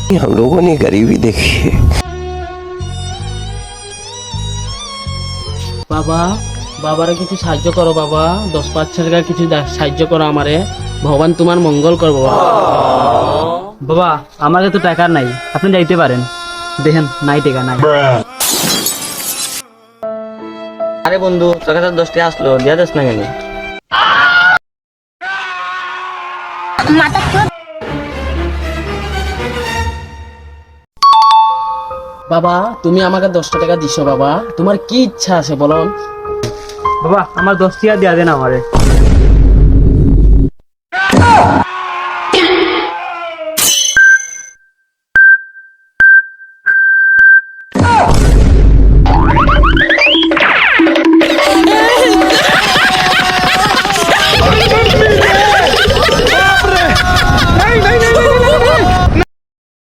हम लोगों ने गरीबी देखी है। বাবা, বাবারে কিছু সাহায্য করো বাবা, 10-5 টাকা কিছু সাহায্য করো আমারে, ভগবান তোমার মঙ্গল করবো বাবা। বাবা আমাকে তো টাকা নাই, আপনি যাইতে পারেন। দেখেন নাই টাকা নাই। আরে বন্ধু, তোর কাছে 10 টাকা আসলো, দিয়া দিস না কেন? বাবা তুমি আমাকে 10 টাকা দিছো বাবা, তোমার কি ইচ্ছা আছে বলো? বাবা আমার 10 টাকা দিয়া দেন আমারে।